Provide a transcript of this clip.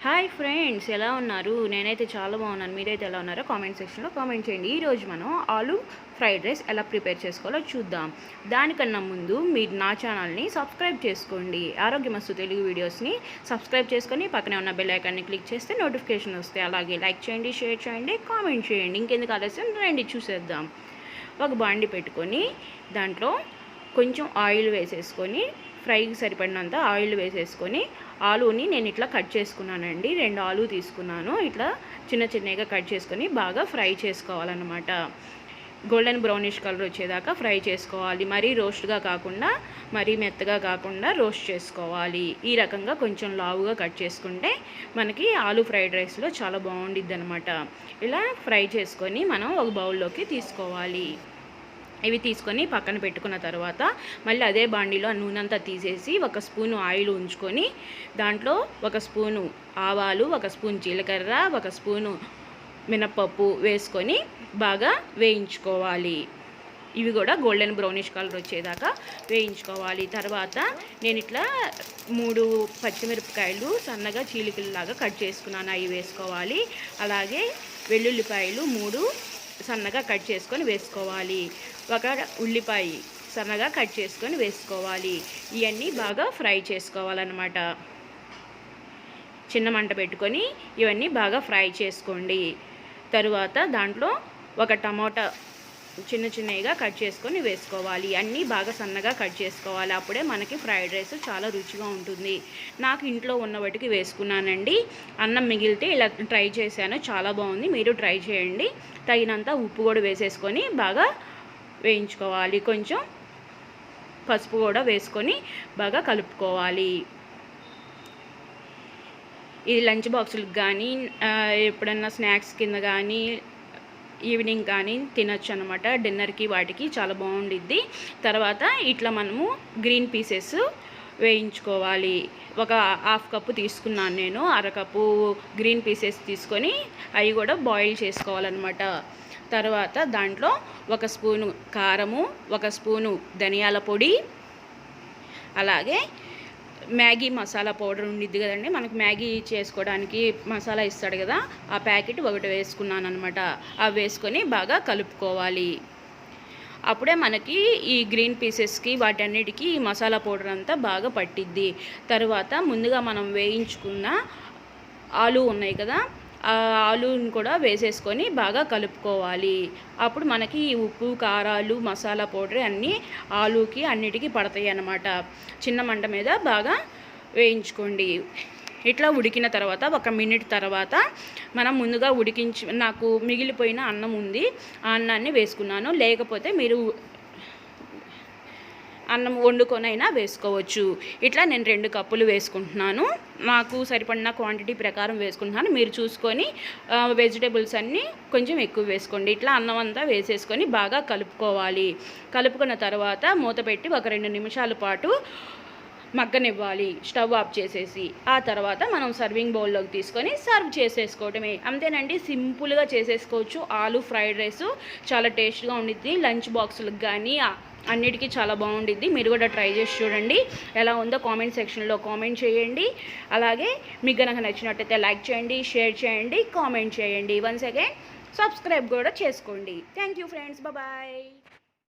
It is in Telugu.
హాయ్ ఫ్రెండ్స్, ఎలా ఉన్నారు? నేనైతే చాలా బాగున్నాను. మీరైతే ఎలా ఉన్నారో కామెంట్ సెక్షన్లో కామెంట్ చేయండి. ఈరోజు మనం ఆలూ ఫ్రైడ్ రైస్ ఎలా ప్రిపేర్ చేసుకోవాలో చూద్దాం. దానికన్నా ముందు మీరు నా ఛానల్ని సబ్స్క్రైబ్ చేసుకోండి. ఆరోగ్యమస్తు తెలుగు వీడియోస్ని సబ్స్క్రైబ్ చేసుకొని పక్కనే ఉన్న బెల్ ఐకాన్ని క్లిక్ చేస్తే నోటిఫికేషన్ వస్తాయి. అలాగే లైక్ చేయండి, షేర్ చేయండి, కామెంట్ చేయండి. ఇంకెందుకు ఆలస్యం, రండి చూసేద్దాం. ఒక బాండి పెట్టుకొని దాంట్లో కొంచెం ఆయిల్ వేసేసుకొని ఫ్రైకి సరిపడినంత ఆయిల్ వేసేసుకొని ఆలూని నేను ఇట్లా కట్ చేసుకున్నానండి. 2 ఆలూ తీసుకున్నాను. ఇట్లా చిన్న చిన్నగా కట్ చేసుకొని బాగా ఫ్రై చేసుకోవాలన్నమాట. గోల్డెన్ బ్రౌనిష్ కలర్ వచ్చేదాకా ఫ్రై చేసుకోవాలి. మరీ రోస్ట్గా కాకుండా మరీ మెత్తగా కాకుండా రోస్ట్ చేసుకోవాలి. ఈ రకంగా కొంచెం లావుగా కట్ చేసుకుంటే మనకి ఆలూ ఫ్రైడ్ రైస్లో చాలా బాగుండిద్ది అనమాట. ఇలా ఫ్రై చేసుకొని మనం ఒక బౌల్లోకి తీసుకోవాలి. ఇవి తీసుకొని పక్కన పెట్టుకున్న తర్వాత మళ్ళీ అదే బాండీలో నూనె అంతా తీసేసి 1 స్పూను ఆయిల్ ఉంచుకొని దాంట్లో 1 స్పూను ఆవాలు, 1 స్పూన్ జీలకర్ర, 1 స్పూను మినప్పప్పు వేసుకొని బాగా వేయించుకోవాలి. ఇవి కూడా గోల్డెన్ బ్రౌనిష్ కలర్ వచ్చేదాకా వేయించుకోవాలి. తర్వాత నేను ఇట్లా 3 పచ్చిమిరపకాయలు సన్నగా చీలికల్లాగా కట్ చేసుకున్నాను, అవి వేసుకోవాలి. అలాగే వెల్లుల్లిపాయలు 3 సన్నగా కట్ చేసుకొని వేసుకోవాలి. 1 ఉల్లిపాయ సన్నగా కట్ చేసుకొని వేసుకోవాలి. ఇవన్నీ బాగా ఫ్రై చేసుకోవాలన్నమాట. చిన్న మంట పెట్టుకొని ఇవన్నీ బాగా ఫ్రై చేసుకోండి. తరువాత దాంట్లో 1 టమాటా చిన్నగా కట్ చేసుకొని వేసుకోవాలి. అన్నీ బాగా సన్నగా కట్ చేసుకోవాలి. అప్పుడే మనకి ఫ్రైడ్ రైస్ చాలా రుచిగా ఉంటుంది. నాకు ఇంట్లో ఉన్న వాటికి వేసుకున్నానండి. అన్నం మిగిలితే ఇలా ట్రై చేశాను, చాలా బాగుంది. మీరు ట్రై చేయండి. తగినంత ఉప్పు కూడా వేసేసుకొని బాగా వేయించుకోవాలి. కొంచెం పసుపు కూడా వేసుకొని బాగా కలుపుకోవాలి. ఇది లంచ్ బాక్సులకు కానీ ఎప్పుడన్నా స్నాక్స్ కింద కానీ ఈవినింగ్ కానీ తినచ్చు అనమాట. డిన్నర్కి వాటికి చాలా బాగుండిద్ది. తర్వాత ఇట్లా మనము గ్రీన్ పీసెస్ వేయించుకోవాలి. 1/2 కప్పు తీసుకున్నాను నేను. 1/2 కప్పు గ్రీన్ పీసెస్ తీసుకొని అవి కూడా బాయిల్ చేసుకోవాలన్నమాట. తర్వాత దాంట్లో 1 స్పూను కారము, 1 స్పూను ధనియాల పొడి, అలాగే మ్యాగీ మసాలా పౌడర్ ఉండిద్ది కదండి, మనకు మ్యాగీ చేసుకోవడానికి మసాలా ఇస్తాడు కదా, ఆ ప్యాకెట్ 1 వేసుకున్నాను అనమాట. అవి వేసుకొని బాగా కలుపుకోవాలి. అప్పుడే మనకి ఈ గ్రీన్ పీసెస్కి వాటన్నిటికీ ఈ మసాలా పౌడర్ అంతా బాగా పట్టిద్ది. తర్వాత ముందుగా మనం వేయించుకున్న ఆలూ ఉన్నాయి కదా, ఆ ఆలూని కూడా వేసేసుకొని బాగా కలుపుకోవాలి. అప్పుడు మనకి ఈ ఉప్పు, కారాలు, మసాలా పౌడర్ అన్నీ ఆలూకి అన్నిటికీ పడతాయి అన్నమాట. చిన్న మంట మీద బాగా వేయించుకోండి. ఇట్లా ఉడికిన తర్వాత 1 మినిట్ తర్వాత మనం ముందుగా నాకు మిగిలిపోయిన అన్నం ఉంది, ఆ అన్నాన్ని వేసుకున్నాను. లేకపోతే మీరు అన్నం వండుకొనైనా వేసుకోవచ్చు. ఇట్లా నేను 2 కప్పులు వేసుకుంటున్నాను. నాకు సరిపడిన క్వాంటిటీ ప్రకారం వేసుకుంటున్నాను. మీరు చూసుకొని వెజిటేబుల్స్ అన్నీ కొంచెం ఎక్కువ వేసుకోండి. ఇట్లా అన్నం అంతా వేసేసుకొని బాగా కలుపుకోవాలి. కలుపుకున్న తర్వాత మూత పెట్టి 2 నిమిషాల పాటు మగ్గనివ్వాలి, స్టవ్ ఆఫ్ చేసేసి. ఆ తర్వాత మనం సర్వింగ్ బౌల్లోకి తీసుకొని సర్వ్ చేసేసుకోవటమే. అంతేనండి, సింపుల్గా చేసేసుకోవచ్చు. ఆలూ ఫ్రైడ్ రైస్ చాలా టేస్ట్గా ఉండిద్ది. లంచ్ బాక్సులకు కానీ అన్నిటికీ చాలా బాగుండిద్ది. మీరు కూడా ట్రై చేసి చూడండి. ఎలా ఉందో కామెంట్ సెక్షన్లో కామెంట్ చేయండి. అలాగే మీకు కనుక నచ్చినట్టయితే లైక్ చేయండి, షేర్ చేయండి, కామెంట్ చేయండి. వన్స్ అగైన్ సబ్స్క్రైబ్ కూడా చేసుకోండి. Thank you friends, bye.